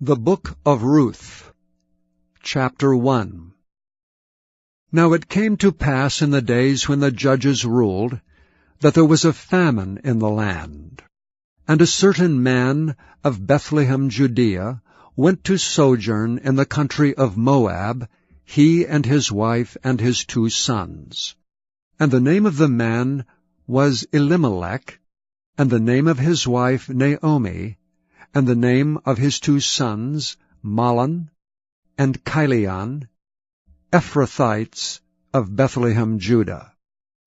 The Book of Ruth, Chapter 1. Now it came to pass in the days when the judges ruled, that there was a famine in the land. And a certain man of Bethlehem, Judea, went to sojourn in the country of Moab, he and his wife and his 2 sons. And the name of the man was Elimelech, and the name of his wife Naomi, and the name of his 2 sons, Mahlon and Chilion, Ephrathites of Bethlehem, Judah.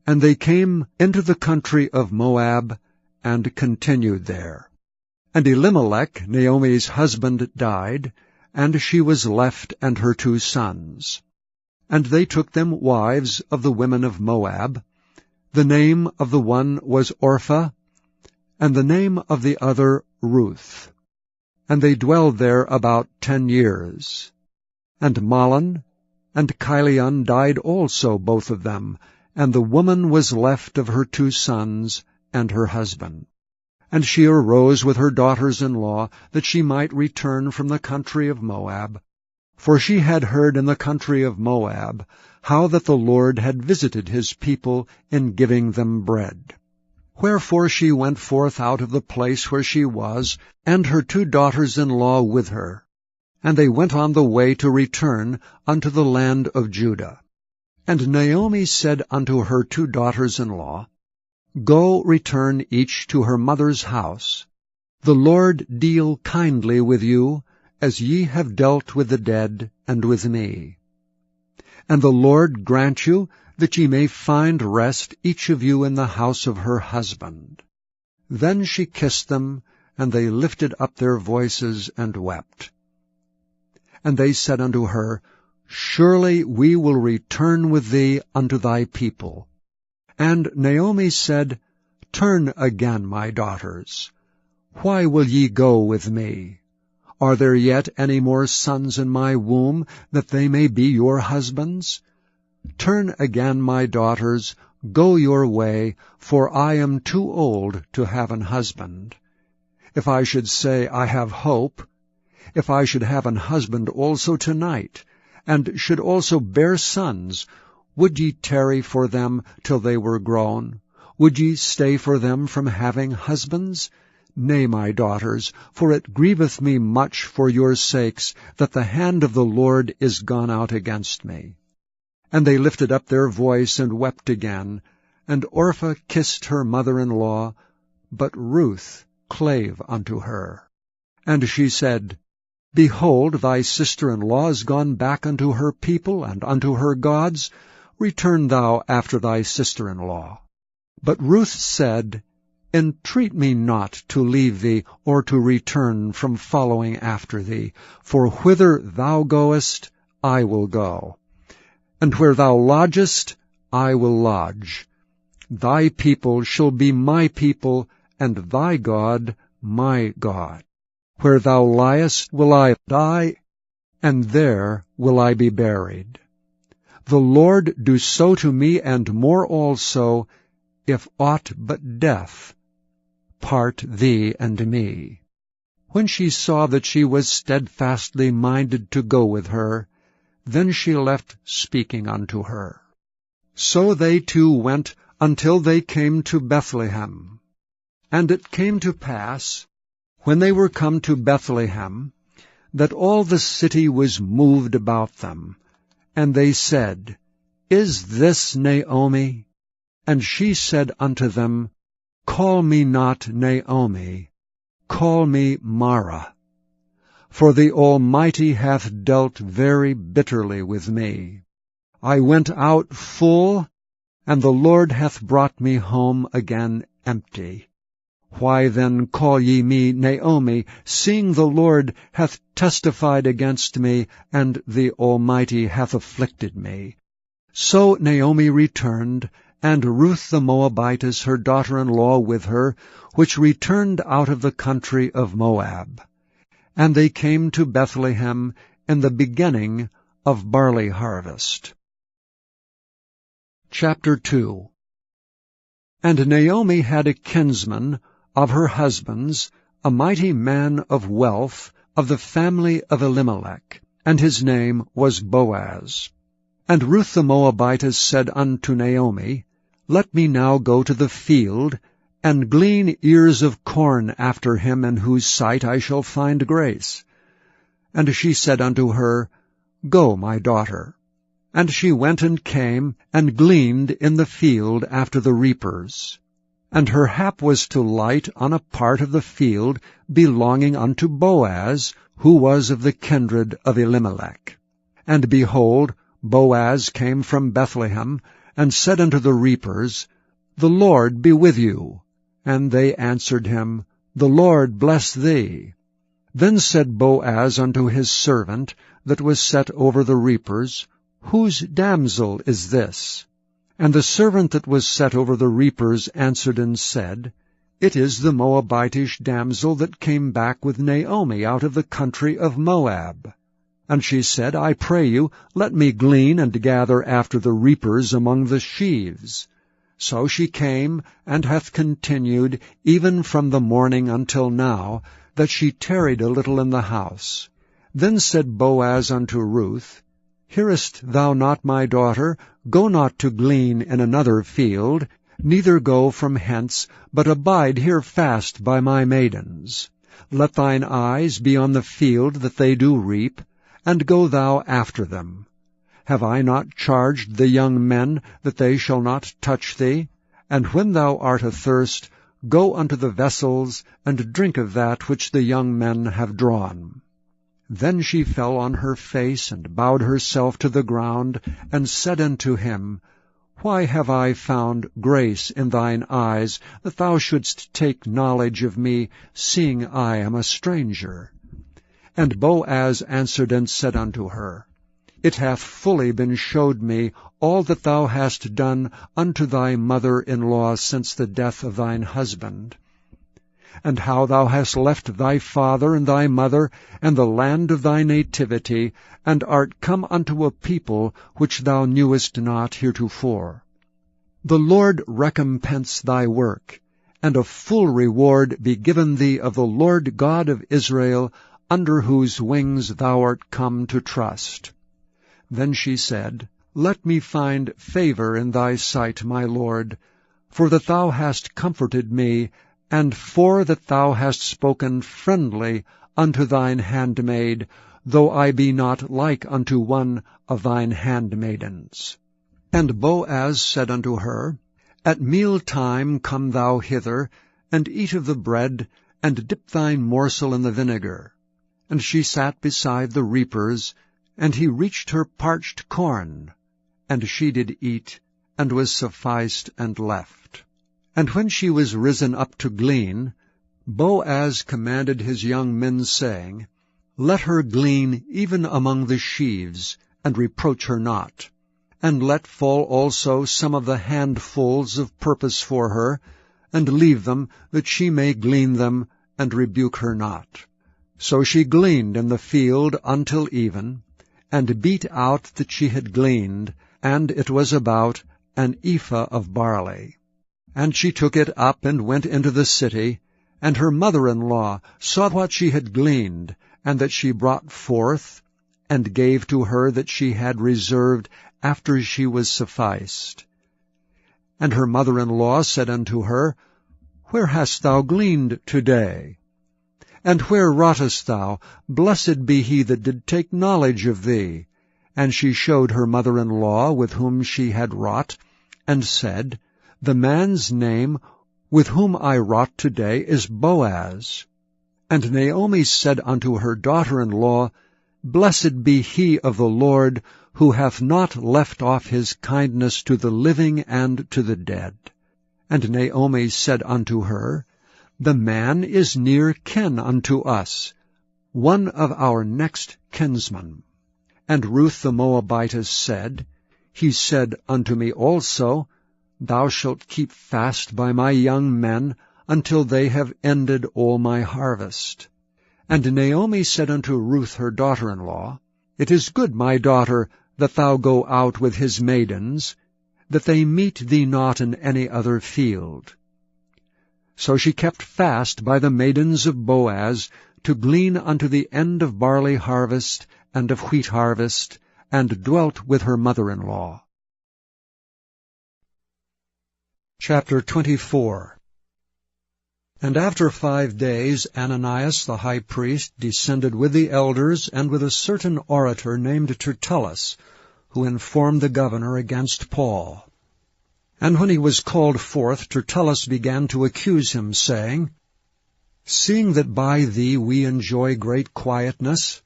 And they came into the country of Moab, and continued there. And Elimelech, Naomi's husband, died, and she was left and her 2 sons. And they took them wives of the women of Moab. The name of the one was Orpah, and the name of the other Ruth. And they dwelled there about 10 years. And Mahlon and Chilion died also, both of them, and the woman was left of her 2 sons and her husband. And she arose with her daughters-in-law, that she might return from the country of Moab. For she had heard in the country of Moab how that the Lord had visited his people in giving them bread. Wherefore she went forth out of the place where she was, and her 2 daughters-in-law with her. And they went on the way to return unto the land of Judah. And Naomi said unto her 2 daughters-in-law, Go, return each to her mother's house. The Lord deal kindly with you, as ye have dealt with the dead and with me. And the Lord grant you that ye may find rest each of you in the house of her husband. Then she kissed them, and they lifted up their voices and wept. And they said unto her, Surely we will return with thee unto thy people. And Naomi said, Turn again, my daughters. Why will ye go with me? Are there yet any more sons in my womb, that they may be your husbands? Turn again, my daughters, go your way, for I am too old to have an husband. If I should say, I have hope, if I should have an husband also tonight, and should also bear sons, would ye tarry for them till they were grown? Would ye stay for them from having husbands? Nay, my daughters, for it grieveth me much for your sakes, that the hand of the Lord is gone out against me. And they lifted up their voice and wept again, and Orpah kissed her mother-in-law, but Ruth clave unto her. And she said, Behold, thy sister-in-law is gone back unto her people and unto her gods. Return thou after thy sister-in-law. But Ruth said, Entreat me not to leave thee, or to return from following after thee. For whither thou goest, I will go. And where thou lodgest, I will lodge. Thy people shall be my people, and thy God my God. Where thou liest will I die, and there will I be buried. The Lord do so to me, and more also, if aught but death part thee and me. When she saw that she was steadfastly minded to go with her, then she left speaking unto her. So they 2 went until they came to Bethlehem. And it came to pass, when they were come to Bethlehem, that all the city was moved about them. And they said, Is this Naomi? And she said unto them, Call me not Naomi, call me Mara. For the Almighty hath dealt very bitterly with me. I went out full, and the Lord hath brought me home again empty. Why then call ye me Naomi, seeing the Lord hath testified against me, and the Almighty hath afflicted me? So Naomi returned, and Ruth the Moabitess her daughter-in-law with her, which returned out of the country of Moab. And they came to Bethlehem in the beginning of barley harvest. Chapter 2. And Naomi had a kinsman of her husband's, a mighty man of wealth, of the family of Elimelech, and his name was Boaz. And Ruth the Moabitess said unto Naomi, Let me now go to the field, and glean ears of corn after him in whose sight I shall find grace. And she said unto her, Go, my daughter. And she went and came, and gleaned in the field after the reapers. And her hap was to light on a part of the field belonging unto Boaz, who was of the kindred of Elimelech. And behold, Boaz came from Bethlehem, and said unto the reapers, The Lord be with you. And they answered him, The Lord bless thee. Then said Boaz unto his servant that was set over the reapers, Whose damsel is this? And the servant that was set over the reapers answered and said, It is the Moabitish damsel that came back with Naomi out of the country of Moab. And she said, I pray you, let me glean and gather after the reapers among the sheaves. So she came, and hath continued, even from the morning until now, that she tarried a little in the house. Then said Boaz unto Ruth, Hearest thou not, my daughter? Go not to glean in another field, neither go from hence, but abide here fast by my maidens. Let thine eyes be on the field that they do reap, and go thou after them. Have I not charged the young men that they shall not touch thee? And when thou art athirst, go unto the vessels, and drink of that which the young men have drawn. Then she fell on her face, and bowed herself to the ground, and said unto him, Why have I found grace in thine eyes, that thou shouldst take knowledge of me, seeing I am a stranger? And Boaz answered and said unto her, It hath fully been showed me all that thou hast done unto thy mother-in-law since the death of thine husband, and how thou hast left thy father and thy mother and the land of thy nativity, and art come unto a people which thou knewest not heretofore. The Lord recompense thy work, and a full reward be given thee of the Lord God of Israel, under whose wings thou art come to trust. Then she said, Let me find favor in thy sight, my Lord, for that thou hast comforted me, and for that thou hast spoken friendly unto thine handmaid, though I be not like unto one of thine handmaidens. And Boaz said unto her, At mealtime come thou hither, and eat of the bread, and dip thine morsel in the vinegar. And she sat beside the reapers, and he reached her parched corn. And she did eat, and was sufficed, and left. And when she was risen up to glean, Boaz commanded his young men, saying, Let her glean even among the sheaves, and reproach her not. And let fall also some of the handfuls of purpose for her, and leave them, that she may glean them, and rebuke her not. So she gleaned in the field until even, and beat out that she had gleaned, and it was about an ephah of barley. And she took it up and went into the city, and her mother-in-law saw what she had gleaned, and that she brought forth, and gave to her that she had reserved after she was sufficed. And her mother-in-law said unto her, Where hast thou gleaned today? And where wroughtest thou? Blessed be he that did take knowledge of thee. And she showed her mother-in-law with whom she had wrought, and said, The man's name with whom I wrought today is Boaz. And Naomi said unto her daughter-in-law, Blessed be he of the Lord, who hath not left off his kindness to the living and to the dead. And Naomi said unto her, The man is near kin unto us, one of our next kinsmen. And Ruth the Moabitess said, He said unto me also, Thou shalt keep fast by my young men, until they have ended all my harvest. And Naomi said unto Ruth her daughter-in-law, It is good, my daughter, that thou go out with his maidens, that they meet thee not in any other field. So she kept fast by the maidens of Boaz, to glean unto the end of barley harvest and of wheat harvest, and dwelt with her mother-in-law. Chapter 24. And after 5 days Ananias the high priest descended with the elders and with a certain orator named Tertullus, who informed the governor against Paul. And when he was called forth, Tertullus began to accuse him, saying, Seeing that by thee we enjoy great quietness,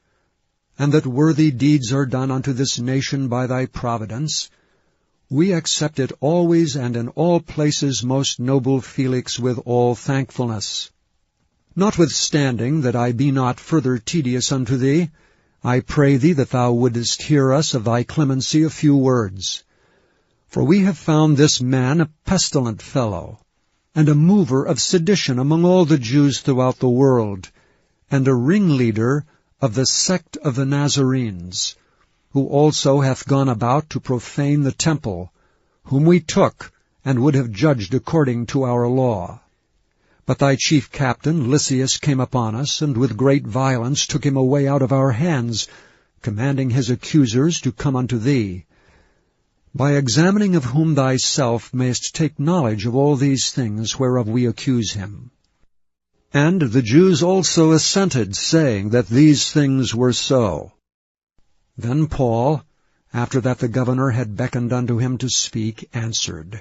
and that worthy deeds are done unto this nation by thy providence, we accept it always and in all places, most noble Felix, with all thankfulness. Notwithstanding that I be not further tedious unto thee, I pray thee that thou wouldest hear us of thy clemency a few words. For we have found this man a pestilent fellow, and a mover of sedition among all the Jews throughout the world, and a ringleader of the sect of the Nazarenes, who also hath gone about to profane the temple, whom we took, and would have judged according to our law. But thy chief captain Lysias came upon us, and with great violence took him away out of our hands, commanding his accusers to come unto thee, by examining of whom thyself mayest take knowledge of all these things whereof we accuse him. And the Jews also assented, saying that these things were so. Then Paul, after that the governor had beckoned unto him to speak, answered,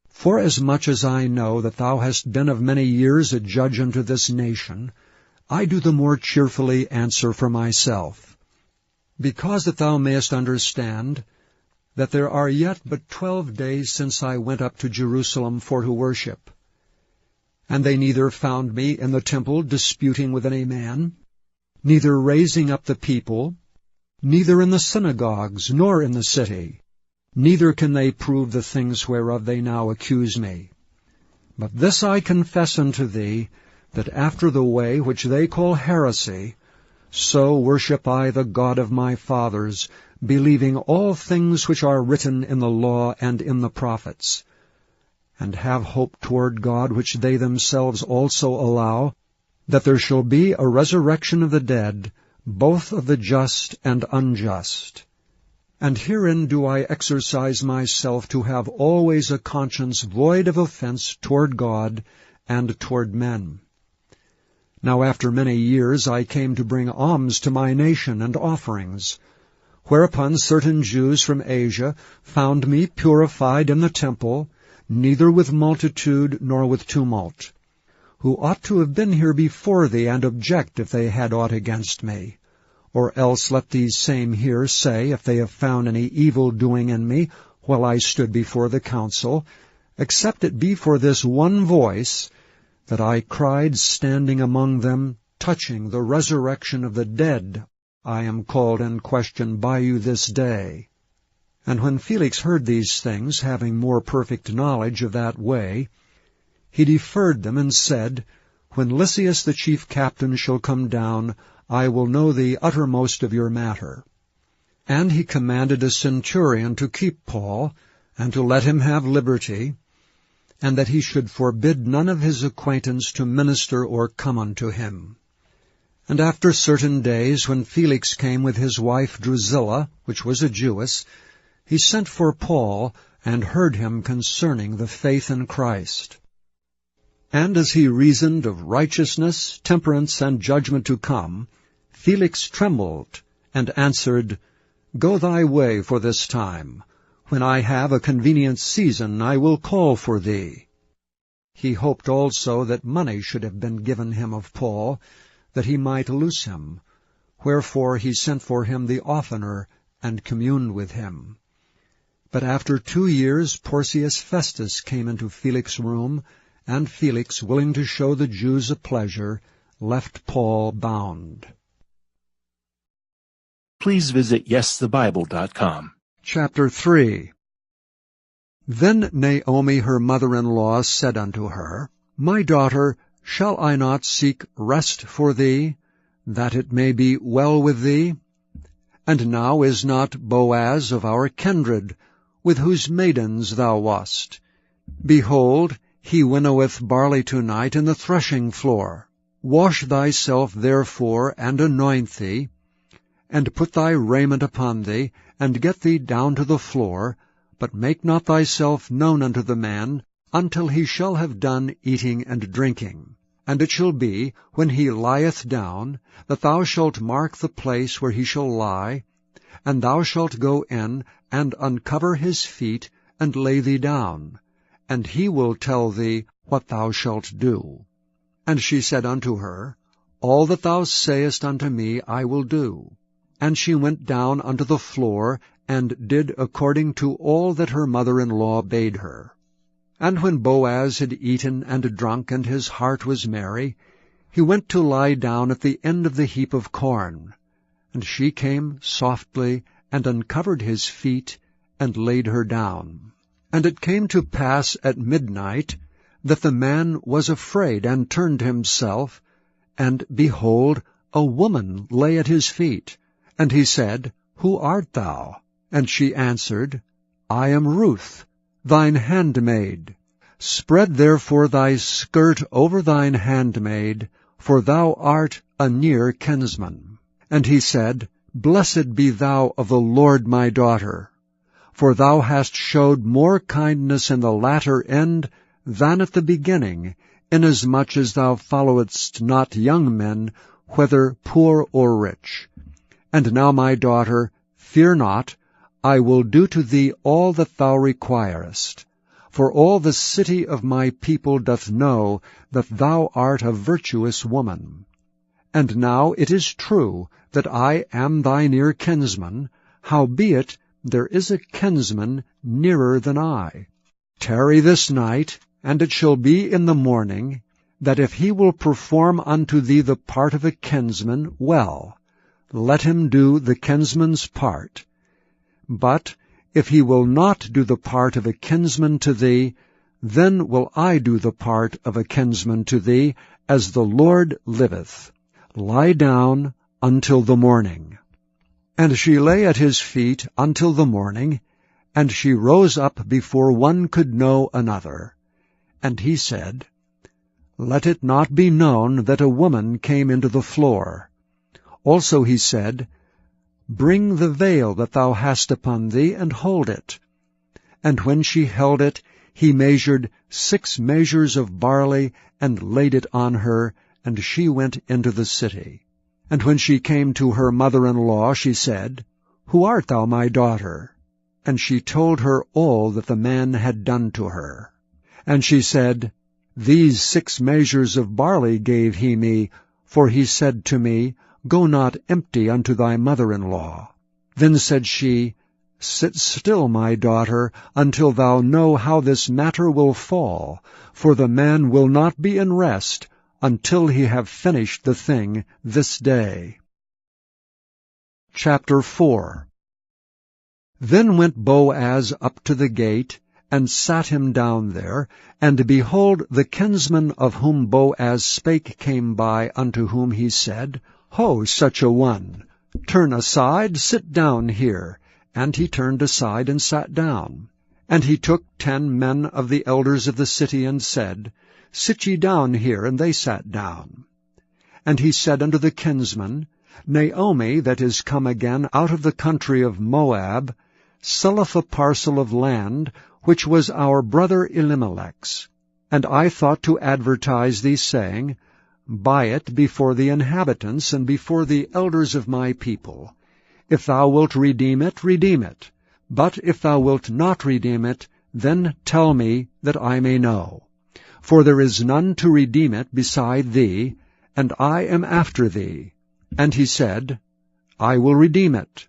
Forasmuch as I know that thou hast been of many years a judge unto this nation, I do the more cheerfully answer for myself, because that thou mayest understand that there are yet but 12 days since I went up to Jerusalem for to worship. And they neither found me in the temple disputing with any man, neither raising up the people, neither in the synagogues, nor in the city. Neither can they prove the things whereof they now accuse me. But this I confess unto thee, that after the way which they call heresy, so worship I the God of my fathers, believing all things which are written in the law and in the prophets, and have hope toward God, which they themselves also allow, that there shall be a resurrection of the dead, both of the just and unjust. And herein do I exercise myself to have always a conscience void of offense toward God and toward men. Now after many years I came to bring alms to my nation and offerings, whereupon certain Jews from Asia found me purified in the temple, neither with multitude nor with tumult, who ought to have been here before thee, and object if they had aught against me. Or else let these same here say, if they have found any evil doing in me while I stood before the council, except it be for this one voice, that I cried standing among them, touching the resurrection of the dead, I am called in question by you this day. And when Felix heard these things, having more perfect knowledge of that way, he deferred them, and said, When Lysias the chief captain shall come down, I will know the uttermost of your matter. And he commanded a centurion to keep Paul, and to let him have liberty, and that he should forbid none of his acquaintance to minister or come unto him. And after certain days, when Felix came with his wife Drusilla, which was a Jewess, he sent for Paul, and heard him concerning the faith in Christ. And as he reasoned of righteousness, temperance, and judgment to come, Felix trembled, and answered, Go thy way for this time. When I have a convenient season, I will call for thee. He hoped also that money should have been given him of Paul, that he might loose him. Wherefore he sent for him the oftener, and communed with him. But after 2 years Porcius Festus came into Felix's room, and Felix, willing to show the Jews a pleasure, left Paul bound. Please visit YesTheBible.com. Chapter 3. Then Naomi her mother-in-law said unto her, My daughter, shall I not seek rest for thee, that it may be well with thee? And now is not Boaz of our kindred, with whose maidens thou wast? Behold, he winnoweth barley tonight in the threshing floor. Wash thyself therefore, and anoint thee, and put thy raiment upon thee, and get thee down to the floor, but make not thyself known unto the man, until he shall have done eating and drinking. And it shall be, when he lieth down, that thou shalt mark the place where he shall lie, and thou shalt go in, and uncover his feet, and lay thee down, and he will tell thee what thou shalt do. And she said unto her, All that thou sayest unto me I will do. And she went down unto the floor, and did according to all that her mother-in-law bade her. And when Boaz had eaten and drunk, and his heart was merry, he went to lie down at the end of the heap of corn. And she came softly, and uncovered his feet, and laid her down. And it came to pass at midnight, that the man was afraid, and turned himself, and, behold, a woman lay at his feet. And he said, Who art thou? And she answered, I am Ruth, thine handmaid. Spread therefore thy skirt over thine handmaid, for thou art a near kinsman. And he said, Blessed be thou of the Lord, my daughter, for thou hast showed more kindness in the latter end than at the beginning, inasmuch as thou followedst not young men, whether poor or rich. And now, my daughter, fear not, I will do to thee all that thou requirest. For all the city of my people doth know that thou art a virtuous woman. And now it is true that I am thy near kinsman, howbeit there is a kinsman nearer than I. Tarry this night, and it shall be in the morning, that if he will perform unto thee the part of a kinsman, well, let him do the kinsman's part. But if he will not do the part of a kinsman to thee, then will I do the part of a kinsman to thee, as the Lord liveth. Lie down until the morning. And she lay at his feet until the morning, and she rose up before one could know another. And he said, Let it not be known that a woman came into the floor. Also he said, Bring the veil that thou hast upon thee, and hold it. And when she held it, he measured 6 measures of barley, and laid it on her, and she went into the city. And when she came to her mother-in-law, she said, Who art thou, my daughter? And she told her all that the man had done to her. And she said, These 6 measures of barley gave he me, for he said to me, Go not empty unto thy mother-in-law. Then said she, Sit still, my daughter, until thou know how this matter will fall, for the man will not be in rest until he have finished the thing this day. Chapter 4. Then went Boaz up to the gate, and sat him down there, and behold, the kinsman of whom Boaz spake came by, unto whom he said, Ho, such a one! Turn aside, sit down here. And he turned aside and sat down. And he took 10 men of the elders of the city, and said, Sit ye down here. And they sat down. And he said unto the kinsman, Naomi, that is come again out of the country of Moab, selleth a parcel of land, which was our brother Elimelech's. And I thought to advertise thee, saying, Buy it before the inhabitants, and before the elders of my people. If thou wilt redeem it, redeem it. But if thou wilt not redeem it, then tell me, that I may know. For there is none to redeem it beside thee, and I am after thee. And he said, I will redeem it.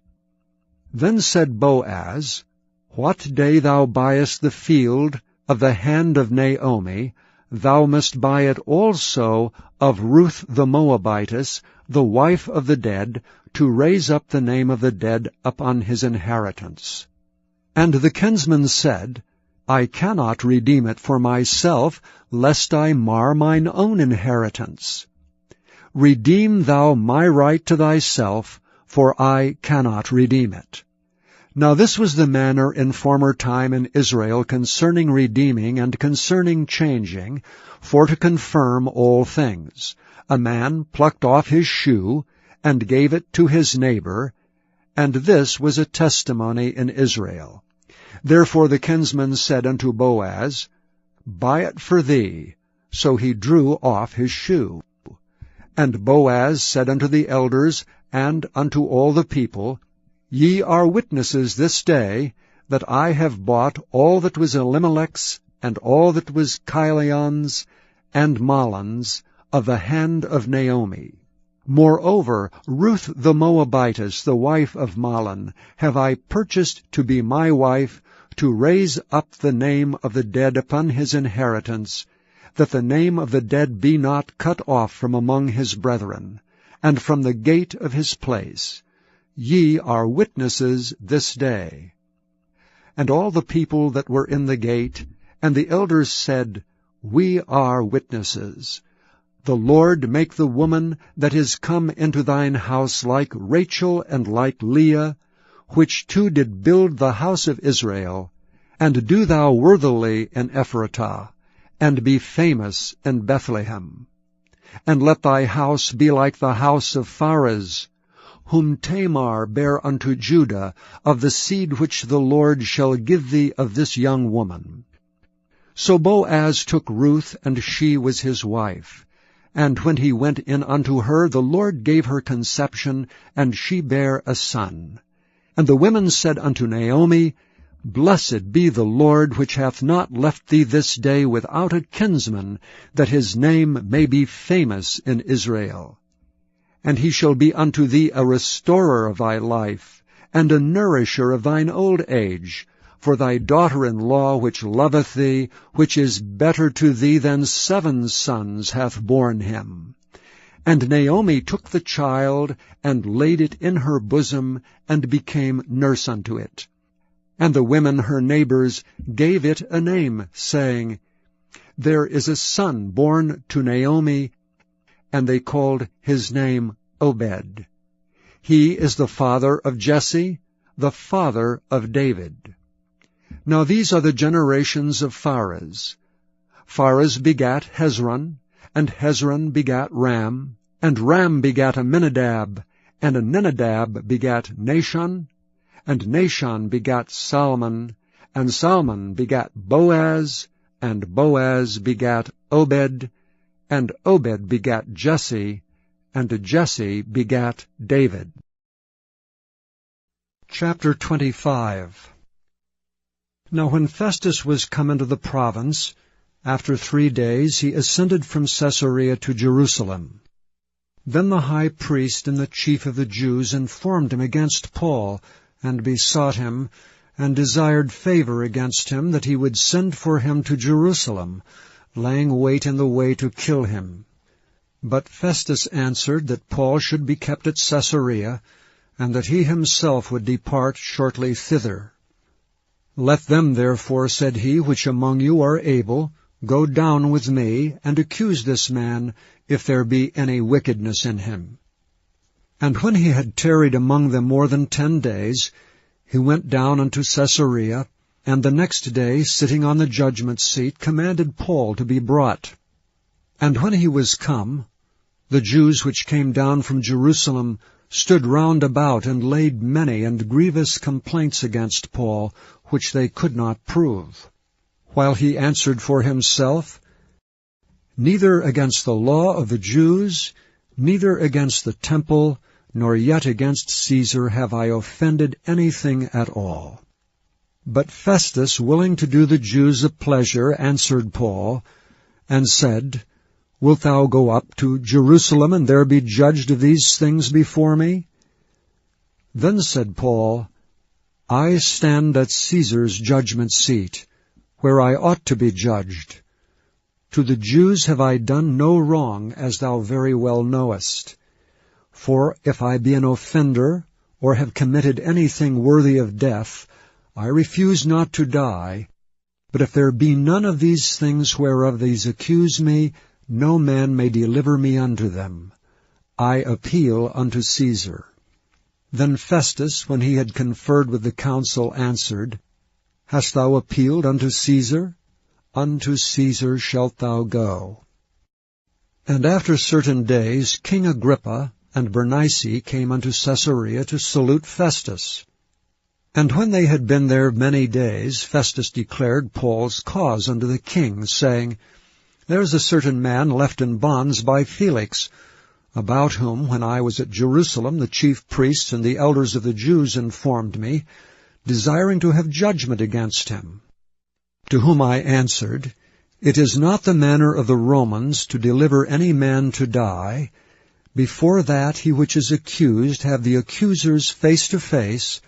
Then said Boaz, What day thou buyest the field of the hand of Naomi, thou must buy it also of Ruth the Moabitess, the wife of the dead, to raise up the name of the dead upon his inheritance. And the kinsman said, I cannot redeem it for myself, lest I mar mine own inheritance. Redeem thou my right to thyself, for I cannot redeem it. Now this was the manner in former time in Israel concerning redeeming and concerning changing, for to confirm all things. a man plucked off his shoe, and gave it to his neighbor, and this was a testimony in Israel. Therefore the kinsman said unto Boaz, Buy it for thee. So he drew off his shoe. And Boaz said unto the elders and unto all the people, Ye are witnesses this day that I have bought all that was Elimelech's, and all that was Chilion's, and Mahlon's, of the hand of Naomi. Moreover, Ruth the Moabitess, the wife of Mahlon, have I purchased to be my wife, to raise up the name of the dead upon his inheritance, that the name of the dead be not cut off from among his brethren, and from the gate of his place. Ye are witnesses this day. And all the people that were in the gate, and the elders said, We are witnesses. The Lord make the woman that is come into thine house like Rachel and like Leah, which two did build the house of Israel, and do thou worthily in Ephratah, and be famous in Bethlehem. And let thy house be like the house of Pharez, whom Tamar bare unto Judah, of the seed which the Lord shall give thee of this young woman. So Boaz took Ruth, and she was his wife. And when he went in unto her, the Lord gave her conception, and she bare a son. And the women said unto Naomi, Blessed be the Lord, which hath not left thee this day without a kinsman, that his name may be famous in Israel. And he shall be unto thee a restorer of thy life, and a nourisher of thine old age, for thy daughter-in-law which loveth thee, which is better to thee than 7 sons, hath borne him. And Naomi took the child, and laid it in her bosom, and became nurse unto it. And the women her neighbors gave it a name, saying, There is a son born to Naomi, and they called his name Obed. He is the father of Jesse, the father of David. Now these are the generations of Pharez. Pharez begat Hezron, and Hezron begat Ram, and Ram begat Amminadab, and Amminadab begat Nahshon, and Nahshon begat Salmon, and Salmon begat Boaz, and Boaz begat Obed, and Obed begat Jesse, and Jesse begat David. Chapter 25. Now when Festus was come into the province, after 3 days he ascended from Caesarea to Jerusalem. Then the high priest and the chief of the Jews informed him against Paul, and besought him, and desired favor against him, that he would send for him to Jerusalem, laying wait in the way to kill him. But Festus answered that Paul should be kept at Caesarea, and that he himself would depart shortly thither. Let them therefore, said he, which among you are able, go down with me, and accuse this man, if there be any wickedness in him. And when he had tarried among them more than 10 days, he went down unto Caesarea, and the next day, sitting on the judgment seat, commanded Paul to be brought. And when he was come, the Jews which came down from Jerusalem stood round about, and laid many and grievous complaints against Paul, which they could not prove. While he answered for himself, Neither against the law of the Jews, neither against the temple, nor yet against Caesar have I offended anything at all. But Festus, willing to do the Jews a pleasure, answered Paul, and said, Wilt thou go up to Jerusalem, and there be judged of these things before me? Then said Paul, I stand at Caesar's judgment seat, where I ought to be judged. To the Jews have I done no wrong, as thou very well knowest. For if I be an offender, or have committed anything worthy of death, I refuse not to die. But if there be none of these things whereof these accuse me, no man may deliver me unto them. I appeal unto Caesar. Then Festus, when he had conferred with the council, answered, Hast thou appealed unto Caesar? Unto Caesar shalt thou go. And after certain days King Agrippa and Bernice came unto Caesarea to salute Festus. And when they had been there many days, Festus declared Paul's cause unto the king, saying, There is a certain man left in bonds by Felix, about whom, when I was at Jerusalem, the chief priests and the elders of the Jews informed me, desiring to have judgment against him. To whom I answered, It is not the manner of the Romans to deliver any man to die, before that he which is accused have the accusers face to face,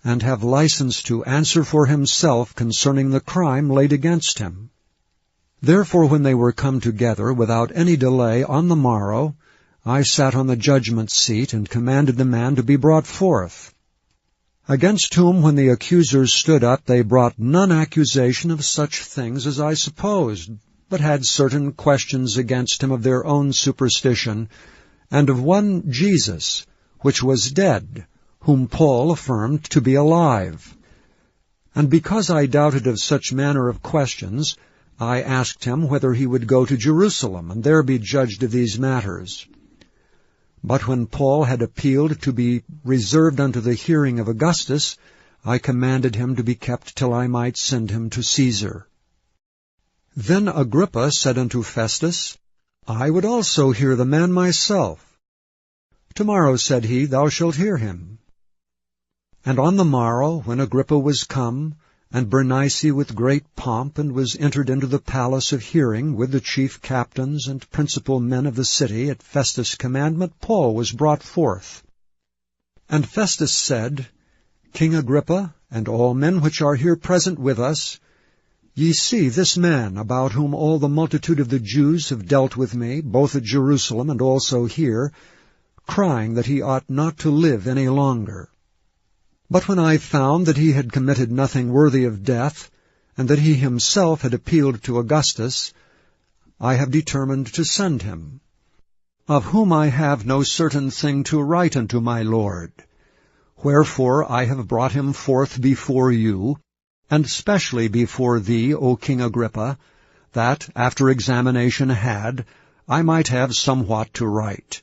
and have license to answer for himself concerning the crime laid against him. Therefore when they were come together without any delay on the morrow, I sat on the judgment seat, and commanded the man to be brought forth. Against whom, when the accusers stood up, they brought none accusation of such things as I supposed, but had certain questions against him of their own superstition, and of one Jesus, which was dead, whom Paul affirmed to be alive. And because I doubted of such manner of questions, I asked him whether he would go to Jerusalem, and there be judged of these matters. But when Paul had appealed to be reserved unto the hearing of Augustus, I commanded him to be kept till I might send him to Caesar. Then Agrippa said unto Festus, I would also hear the man myself. Tomorrow, said he, thou shalt hear him. And on the morrow, when Agrippa was come, and Bernice with great pomp, and was entered into the palace of hearing with the chief captains and principal men of the city, at Festus' commandment, Paul was brought forth. And Festus said, King Agrippa, and all men which are here present with us, ye see this man, about whom all the multitude of the Jews have dealt with me, both at Jerusalem and also here, crying that he ought not to live any longer. But when I found that he had committed nothing worthy of death, and that he himself had appealed to Augustus, I have determined to send him, of whom I have no certain thing to write unto my Lord. Wherefore I have brought him forth before you, and specially before thee, O King Agrippa, that, after examination had, I might have somewhat to write.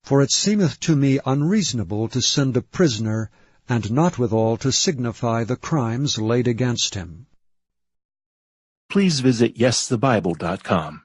For it seemeth to me unreasonable to send a prisoner, and not withal to signify the crimes laid against him. Please visit YesTheBible.com.